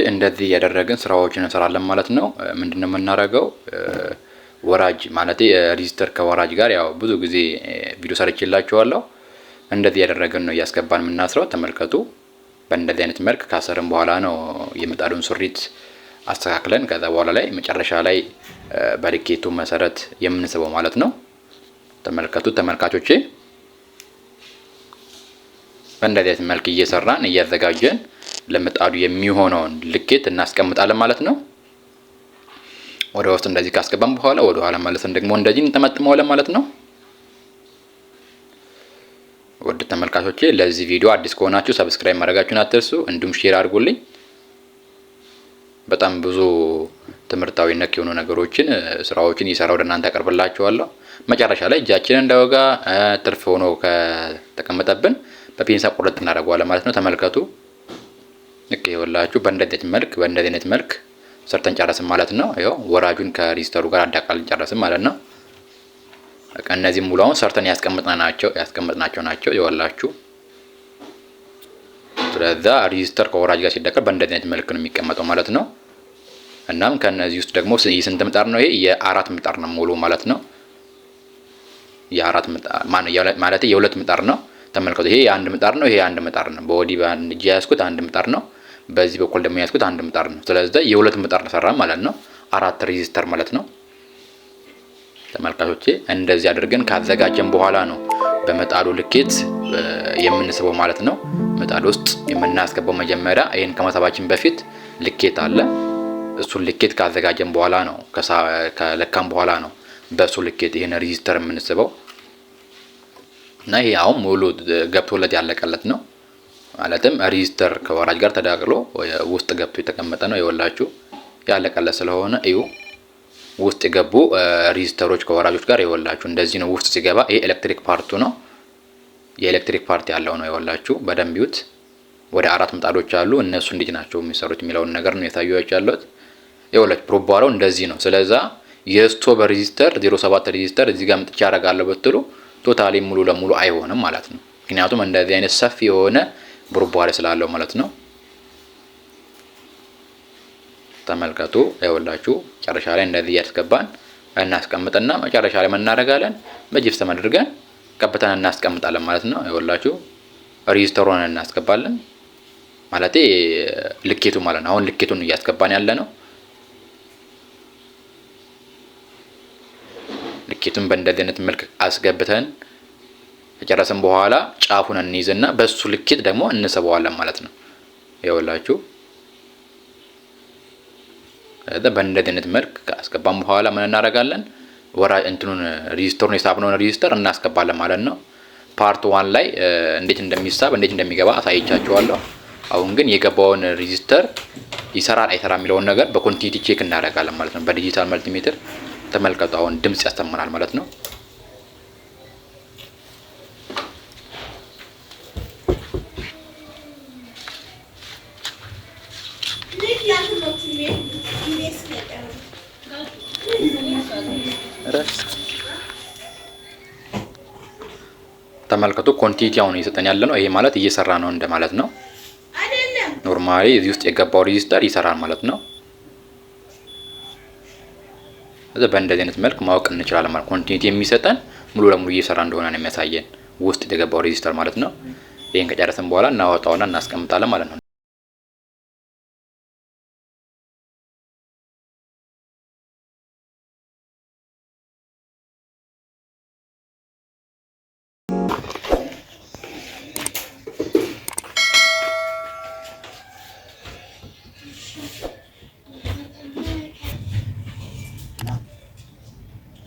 እንደዚህ ያደረግን ስራዎችን እንሰራለን ማለት ነው። ምንድነው የምናደርገው? ወራጅ ማለት ሬዚስተር ከወራጅ ጋር ያው ብዙ ጊዜ ቪዲዮ ሰርቼላችኋለሁ። እንደዚህ ያደረግን ነው እያስገባን የምናስረው። ተመልከቱ። በእንደዚህ አይነት መልክ ካሰርን በኋላ ነው የምጣዱን ስሪት አስተካክለን ከዛ በኋላ ላይ መጨረሻ ላይ በልኬቱ መሰረት የምንስበው ማለት ነው። ተመልከቱ ተመልካቾቼ። በእንደዚህ አይነት መልክ እየሰራን እያዘጋጀን ለምጣዱ የሚሆነውን ልኬት እናስቀምጣለን ማለት ነው። ወደ ውስጥ እንደዚህ ካስገባን በኋላ ወደ ኋላ መልሰን ደግሞ እንደዚህ እንጠመጥመዋለን ማለት ነው። ወደ ተመልካቾቼ ለዚህ ቪዲዮ አዲስ ከሆናችሁ ሰብስክራይብ ማድረጋችሁን አትርሱ፣ እንዲሁም ሼር አድርጉልኝ። በጣም ብዙ ትምህርታዊ ነክ የሆኑ ነገሮችን ስራዎችን እየሰራሁ ወደ እናንተ አቀርብላችኋለሁ። መጨረሻ ላይ እጃችንን እንዳይወጋ ትርፍ ሆኖ ከተቀመጠብን በፒንሳ ቁርጥ እናደርገዋለን ማለት ነው። ተመልከቱ። ልክ ይኸውላችሁ በእንደዚህ አይነት መልክ ሰርተን ጨረስን ማለት ነው። ይኸው ወራጁን ከሬዚስተሩ ጋር አዳቃልን ጨረስን ማለት ነው። በቃ እነዚህ ሙሉ አሁን ሰርተን ያስቀመጥናቸው ናቸው ይኸውላችሁ። ስለዛ ሬዚስተር ከወራጅ ጋር ሲዳቀል በእንደዚህ አይነት መልክ ነው የሚቀመጠው ማለት ነው። እናም ከነዚህ ውስጥ ደግሞ የስንት ምጣድ ነው? ይሄ የአራት ምጣድ ነው ሙሉ ማለት ነው። የአራት ምጣድ ማለት የሁለት ምጣድ ነው። ተመልከቱ። ይሄ የአንድ ምጣድ ነው። ይሄ የአንድ ምጣድ ነው። በወዲህ በአንድ እጅ ያዝኩት አንድ ምጣድ ነው። በዚህ በኩል ደግሞ ያዝኩት አንድ ምጣድ ነው። ስለዚህ የሁለት ምጣድ ተሰራ ማለት ነው። አራት ሬዚስተር ማለት ነው። ተመልካቾቼ እንደዚህ አድርገን ካዘጋጀን በኋላ ነው በምጣዱ ልኬት የምንስበው ማለት ነው። ምጣድ ውስጥ የምናስገባው መጀመሪያ ይሄን ከመሳባችን በፊት ልኬት አለ። እሱን ልኬት ካዘጋጀን በኋላ ነው ከለካም በኋላ ነው በሱ ልኬት ይሄን ሬዚስተር የምንስበው እና ይሄ አሁን ሙሉ ገብቶለት ያለቀለት ነው። ማለትም ሬዚስተር ከወራጅ ጋር ተዳቅሎ ውስጥ ገብቶ የተቀመጠ ነው። ይኸውላችሁ ያለቀለት ስለሆነ እዩ። ውስጥ የገቡ ሬዚስተሮች ከወራጆች ጋር ይኸውላችሁ እንደዚህ ነው። ውስጥ ሲገባ ይሄ ኤሌክትሪክ ፓርቱ ነው። የኤሌክትሪክ ፓርት ያለው ነው። ይኸውላችሁ በደንብ ይዩት። ወደ አራት ምጣዶች አሉ። እነሱ እንዴት ናቸው የሚሰሩት የሚለውን ነገር ነው የታየዋችሁ ያለሁት። ይኸውላችሁ ፕሮባራው እንደዚህ ነው። ስለዛ የስቶቭ ሬዚስተር 07 ሬዚስተር እዚህ ጋር ምጥቻ ያደርጋለሁ ብትሉ ቶታሊ ሙሉ ለሙሉ አይሆንም ማለት ነው። ምክንያቱም እንደዚህ አይነት ሰፊ የሆነ ቡርቧሪ ስላለው ማለት ነው። ተመልከቱ። ይኸውላችሁ መጨረሻ ላይ እንደዚህ ያስገባን እናስቀምጥና መጨረሻ ላይ እናደርጋለን በጂፕሰም አድርገን ቀብተን እናስቀምጣለን ማለት ነው። ይኸውላችሁ ሬዚስተሩን እናስገባለን ማለት ልኬቱ ማለት ነው። አሁን ልኬቱን እያስገባን ያለ ነው። ልኬቱን በእንደዚህ አይነት መልክ አስገብተን ከጨረስን በኋላ ጫፉን እንይዝና በሱ ልኬት ደግሞ እንስበዋለን ማለት ነው። ይኸውላችሁ በእንደዚህ አይነት መልክ ካስገባን በኋላ ምን እናደርጋለን? እንትኑን ሬዚስተሩን የሳብነውን ሬዚስተር እናስገባለን ማለት ነው። ፓርት 1 ላይ እንዴት እንደሚሳብ እንዴት እንደሚገባ አሳይቻችኋለሁ። አሁን ግን የገባውን ሬዚስተር ይሰራል አይሰራም የሚለውን ነገር በኮንቲኒቲ ቼክ እናደርጋለን ማለት ነው። በዲጂታል መልቲሜትር ተመልከቱ። አሁን ድምጽ ያስተምራል ማለት ነው። ተመልከቱ ኮንቲኒቲ አሁን እየሰጠን ያለ ነው። ይሄ ማለት እየሰራ ነው እንደማለት ነው። ኖርማሊ እዚህ ውስጥ የገባው ሬዚስተር ይሰራል ማለት ነው። በእንደዚህ አይነት መልክ ማወቅ እንችላለን ማለት ኮንቲኒቲ የሚሰጠን ሙሉ ለሙሉ እየሰራ እንደሆነ ነው የሚያሳየን ውስጥ የገባው ሬዚስተር ማለት ነው። ይሄን ከጨረስን በኋላ እናወጣውና እናስቀምጣለን ማለት ነው።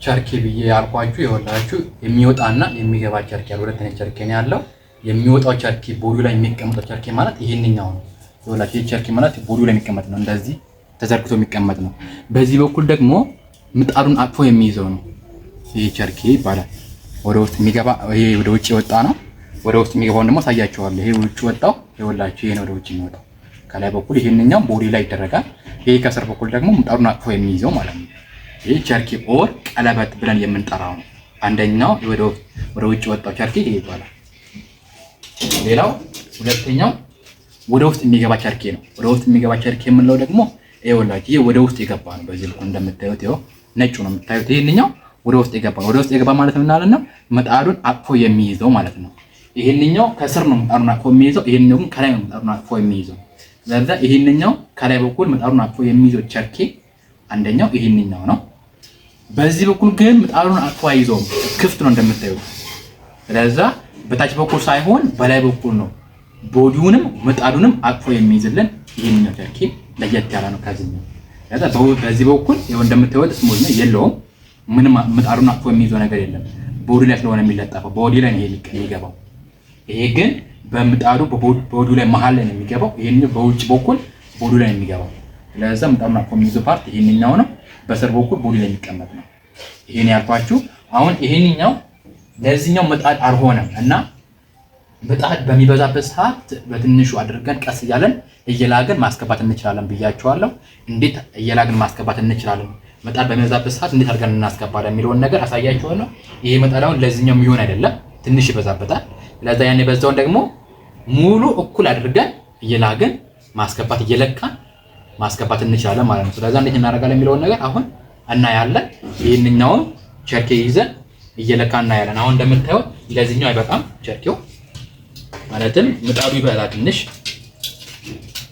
ቸርኬ ብዬ ያልኳችሁ ይኸውላችሁ የሚወጣና የሚገባ ቸርኬ ያለው ሁለት አይነት ቸርኬ ነው ያለው። የሚወጣው ቸርኬ ቦዲው ላይ የሚቀመጠው ቸርኬ ማለት ይሄንኛው ነው። ይኸውላችሁ ይሄ ቸርኬ ማለት ቦዲው ላይ የሚቀመጥ ነው፣ እንደዚህ ተዘርግቶ የሚቀመጥ ነው። በዚህ በኩል ደግሞ ምጣዱን አቅፎ የሚይዘው ነው። ይሄ ቸርኬ ይባላል። ወደ ውስጥ የሚገባ ይሄ ወደ ውጭ የወጣ ነው። ወደ ውስጥ የሚገባውን ደግሞ አሳያችኋለሁ። ይሄ ውጭ ወጣው ይኸውላችሁ ይሄ ነው ወደ ውጭ የሚወጣው። ከላይ በኩል ይሄንኛው ቦዲ ላይ ይደረጋል። ይሄ ከስር በኩል ደግሞ ምጣዱን አቅፎ የሚይዘው ማለት ነው። ይሄ ቸርኬ ኦር ቀለበት ብለን የምንጠራው ነው። አንደኛው ወደ ውጭ ወጣው ቸርኬ ይሄ ይባላል። ሌላው ሁለተኛው ወደ ውስጥ የሚገባ ቸርኬ ነው። ወደ ውስጥ የሚገባ ቸርኬ የምንለው ደግሞ ይኸውላችሁ ይሄ ወደ ውስጥ የገባ ነው። በዚህ ልኩ እንደምታዩት ይኸው ነጩ ነው የምታዩት። ይሄንኛው ወደ ውስጥ የገባ ነው። ወደ ውስጥ የገባ ማለት ምን ማለት ነው? ምጣዱን አቅፎ የሚይዘው ማለት ነው። ይሄንኛው ከስር ነው ምጣዱን አቅፎ የሚይዘው። ይሄንኛው ግን ከላይ ነው ምጣዱን አቅፎ የሚይዘው። ስለዚህ ይሄንኛው ከላይ በኩል ምጣዱን አቅፎ የሚይዘው ቸርኬ አንደኛው ይሄንኛው ነው። በዚህ በኩል ግን ምጣዱን አቅፎ አይይዘውም፣ ክፍት ነው እንደምታዩት። ስለዚህ በታች በኩል ሳይሆን በላይ በኩል ነው ቦዲውንም ምጣዱንም አቅፎ የሚይዝልን ይሄንኛው ቸርኬ ለየት ያለ ነው ከዚህኛው። በዚህ በኩል ይኸው እንደምታዩት ስሙዝ ነው የለውም፣ ምንም ምጣዱን አቅፎ የሚይዘው ነገር የለም። ቦዲ ላይ ስለሆነ የሚለጠፈው ቦዲ ላይ ነው የሚገባው። ይሄ ግን በምጣዱ በቦዲው ላይ መሀል ላይ ነው የሚገባው። ይሄንኛው በውጭ በኩል ቦዲ ላይ ነው የሚገባው። ስለዚህ ምጣዱን አቅፎ የሚይዘው ፓርት ይሄንኛው ነው፣ በስር በኩል ቦዲ ላይ የሚቀመጥ ነው። ይሄን ያልኳችሁ አሁን ይሄንኛው ለዚህኛው ምጣድ አልሆነም እና ምጣድ በሚበዛበት ሰዓት በትንሹ አድርገን ቀስ እያለን እየላግን ማስገባት እንችላለን ብያችኋለሁ። እንዴት እየላግን ማስገባት እንችላለን፣ ምጣድ በሚበዛበት ሰዓት እንዴት አድርገን እናስገባለን የሚለውን ነገር አሳያችኋለሁ። ይሄ ምጣድ አሁን ለዚህኛው የሚሆን አይደለም፣ ትንሽ ይበዛበታል። ለዛ ያን የበዛውን ደግሞ ሙሉ እኩል አድርገን እየላግን ማስገባት እየለካን ማስገባት እንችላለን ማለት ነው። ስለዚህ እንዴት እናደርጋለን የሚለውን ነገር አሁን እናያለን። ይሄንኛውን ቸርኬ ይዘን እየለካን እናያለን። አሁን እንደምታዩት ለዚህኛው አይበቃም ቸርኬው፣ ማለትም ምጣዱ ይበዛል፣ ትንሽ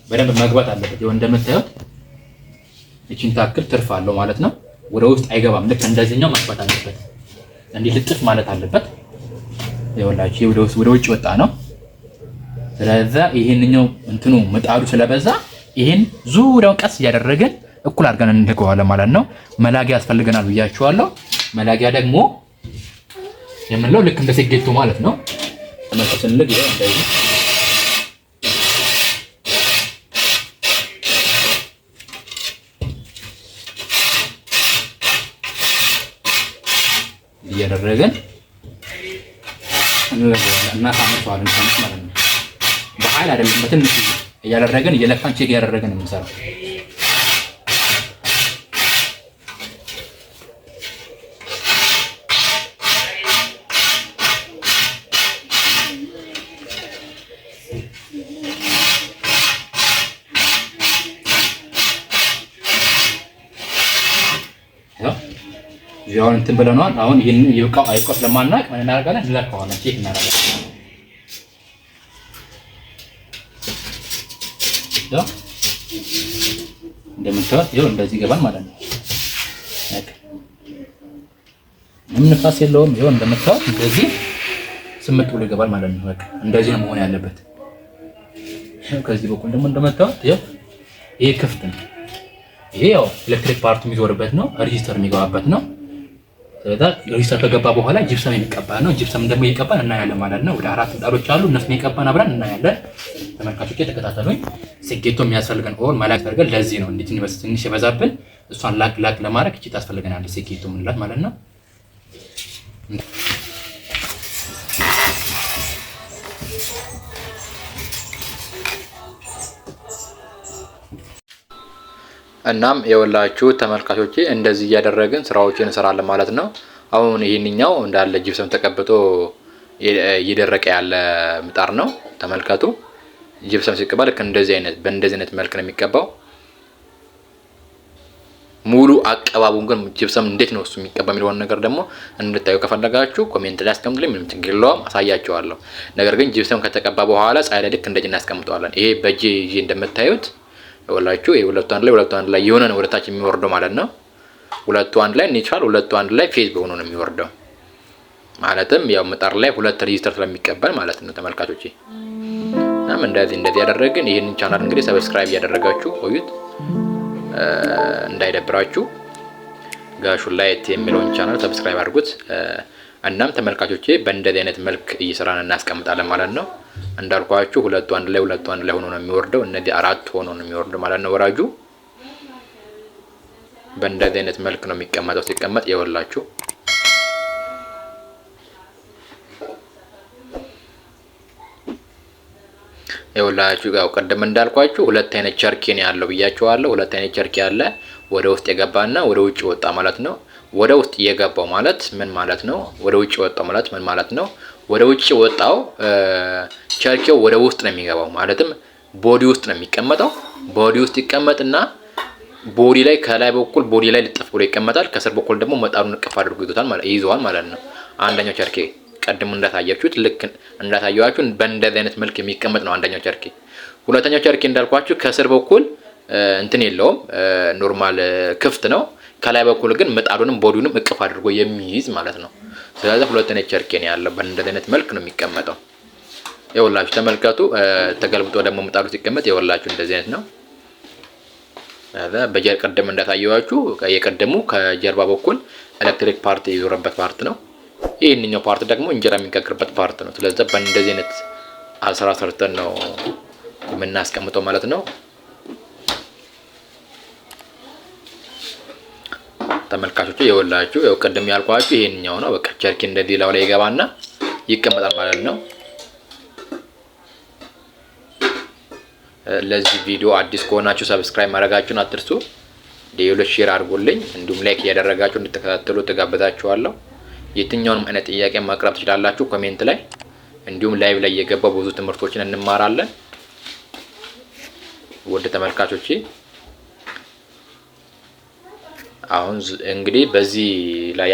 በደንብ መግባት አለበት። ይኸው እንደምታዩት እቺን ታክል ትርፍ አለው ማለት ነው። ወደ ውስጥ አይገባም። ልክ እንደዚህኛው መግባት አለበት፣ እንዲህ ልጥፍ ማለት አለበት። ይኸውላችሁ ወደ ውጭ ወጣ ነው። ስለዚህ ይሄንኛው እንትኑ ምጣዱ ስለበዛ ይሄን ዙሪያውን ቀስ እያደረግን እኩል አድርገን እንልከዋለን ማለት ነው። መላጊያ ያስፈልገናል ብያችኋለሁ። መላጊያ ደግሞ የምንለው ልክ እንደ ሴጌቶ ማለት ነው። ተመልሰን ልግ ይሄ እንደዚህ እያደረግን እናሳምተዋለን ማለት ነው። በኃይል አይደለም፣ በትንሽ እያደረግን እየለካን ቼክ እያደረግን የምንሰራው። ያውን እንትን ብለናል። አሁን ይሄን ይውቃው አይቆስ ለማናቅ ምን እናደርጋለን? እንለካዋለን፣ ቼክ እናደርጋለን። እንደምታዩት ይኸው እንደዚህ ይገባል ማለት ነው። ምንም ንፋስ የለውም። ይኸው እንደምታዩት እንደዚህ ስምጥ ብሎ ይገባል ማለት ነው። በቃ እንደዚህ ነው መሆን ያለበት። ከዚህ በኩል ደግሞ እንደምታዩት ይኸው ይሄ ክፍት ነው። ይሄ ያው ኤሌክትሪክ ፓርቱ የሚዞርበት ነው፣ ሬጂስተር የሚገባበት ነው። ስለዚህ ሬጂስተር ከገባ በኋላ ጂፕሰም የሚቀባ ነው። ጂፕሰም ደግሞ እየቀባን እናያለን ማለት ነው። ወደ 4 ምጣዶች አሉ፣ እነሱን እየቀባን አብረን እናያለን። ተመልካቾቼ ተከታተሉኝ። ሴጌቶ የሚያስፈልገን ኦር ማላክ አድርገን ለዚህ ነው እንዴት ነው ትንሽ የበዛብን፣ እሷን ላክ ለማድረግ እቺ ታስፈልገናለች ሴጌቶ ምንላት ማለት ነው። እናም የወላችሁ ተመልካቾቼ እንደዚህ እያደረግን ስራዎችን እንሰራለን ማለት ነው። አሁን ይሄንኛው እንዳለ ጂፕሰም ተቀብቶ እየደረቀ ያለ ምጣድ ነው። ተመልከቱ። ጂፕሰም ሲቀባ ልክ እንደዚህ አይነት መልክ ነው የሚቀባው። ሙሉ አቀባቡን ግን ጂፕሰም እንዴት ነው እሱ የሚቀባ የሚለውን ነገር ደግሞ እንድታዩ ከፈለጋችሁ ኮሜንት ላይ አስቀምጡልኝ። ምንም ችግር የለውም፣ አሳያችኋለሁ። ነገር ግን ጂፕሰም ከተቀባ በኋላ ፀሐይ ላይ ልክ እንደዚህ እናስቀምጠዋለን። ይሄ በእጄ ይዤ እንደምታዩት ወላችሁ ይሄ ሁለቱ አንድ ላይ የሆነ ነው ወደታች የሚወርደው ማለት ነው። ሁለቱ አንድ ላይ ኒውትራል፣ ሁለቱ አንድ ላይ ፌዝ በሆኑ ነው የሚወርደው። ማለትም ያው ምጣድ ላይ ሁለት ሬጂስተር ስለሚቀበል ማለት ነው ተመልካቾቼ። እናም እንደዚህ ያደረግን ይሄንን ቻናል እንግዲህ ሰብስክራይብ እያደረጋችሁ ቆዩት እንዳይደብራችሁ። ጋሹ ላይት የሚለውን ቻናል ሰብስክራይብ አድርጉት። እናም ተመልካቾቼ በእንደዚህ አይነት መልክ እየሰራን እናስቀምጣለን ማለት ነው። እንዳልኳችሁ ሁለቱ አንድ ላይ ሆኖ ነው የሚወርደው። እነዚህ 4 ሆኖ ነው የሚወርደው ማለት ነው። ወራጁ በእንደዚህ አይነት መልክ ነው የሚቀመጠው። ሲቀመጥ ይወላችሁ ያው ቀደም እንዳልኳችሁ ሁለት አይነት ቸርኬ ነው ያለው ብያችኋለሁ። ሁለት አይነት ቸርኬ አለ፣ ወደ ውስጥ የገባና ወደ ውጭ ወጣ ማለት ነው። ወደ ውስጥ የገባው ማለት ምን ማለት ነው? ወደ ውጭ ወጣው ማለት ምን ማለት ነው? ወደ ውጭ ወጣው ቸርኬው ወደ ውስጥ ነው የሚገባው። ማለትም ቦዲ ውስጥ ነው የሚቀመጠው። ቦዲ ውስጥ ይቀመጥና ቦዲ ላይ ከላይ በኩል ቦዲ ላይ ልጥፍ ብሎ ይቀመጣል። ከስር በኩል ደግሞ ምጣዱን እቅፍ አድርጎ ይይዘዋል ማለት ነው። አንደኛው ቸርኬ ቀድሞ እንዳታያችሁት ልክ እንዳታያችሁ በእንደዚህ አይነት መልክ የሚቀመጥ ነው አንደኛው ቸርኬ። ሁለተኛው ቸርኬ እንዳልኳችሁ ከስር በኩል እንትን የለውም፣ ኖርማል ክፍት ነው። ከላይ በኩል ግን ምጣዱንም ቦዲውንም እቅፍ አድርጎ የሚይዝ ማለት ነው። ስለዚህ ሁለተኛው ቸርኬ ነው ያለው። በእንደዚህ አይነት መልክ ነው የሚቀመጠው። ይኸውላችሁ ተመልከቱ። ተገልብጦ ደግሞ ምጣዱ ሲቀመጥ ይኸውላችሁ እንደዚህ አይነት ነው። ቀደም እንዳታየዋችሁ የቀደሙ ከጀርባ በኩል ኤሌክትሪክ ፓርት የዞረበት ፓርት ነው። ይህንኛው ፓርት ደግሞ እንጀራ የሚጋግርበት ፓርት ነው። ስለዚህ በእንደዚህ አይነት አስራ ሰርተን ነው የምናስቀምጠው ማለት ነው። ተመልካቾቹ ይኸውላችሁ ያው ቀደም ያልኳችሁ ይሄንኛው ነው። በቃ ቸርኬ እንደዚህ ላው ላይ ይገባና ይቀመጣል ማለት ነው። ለዚህ ቪዲዮ አዲስ ከሆናችሁ ሰብስክራይብ ማድረጋችሁን አትርሱ። ሌሎች ሼር አድርጉልኝ፣ እንዲሁም ላይክ እያደረጋችሁ እንድትከታተሉ ተጋብዛችኋለሁ። የትኛውንም አይነት ጥያቄ ማቅረብ ትችላላችሁ ኮሜንት ላይ። እንዲሁም ላይቭ ላይ የገባው ብዙ ትምህርቶችን እንማራለን። ውድ ተመልካቾቼ አሁን እንግዲህ በዚህ ላይ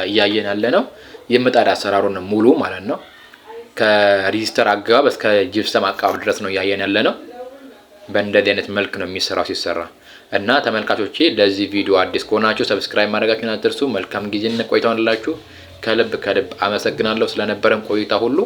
እያየን ያለ ነው የምጣድ አሰራሩን ሙሉ ማለት ነው። ከሬጂስተር አገባብ እስከ ጂፕሰም አቀባብ ድረስ ነው እያየን ያለ ነው። በእንደዚህ አይነት መልክ ነው የሚሰራው ሲሰራ እና ተመልካቾቼ ለዚህ ቪዲዮ አዲስ ከሆናችሁ ሰብስክራይብ ማድረጋችሁን አትርሱ። መልካም ጊዜ ቆይታውን ላችሁ ከልብ አመሰግናለሁ ስለነበረን ቆይታ ሁሉ።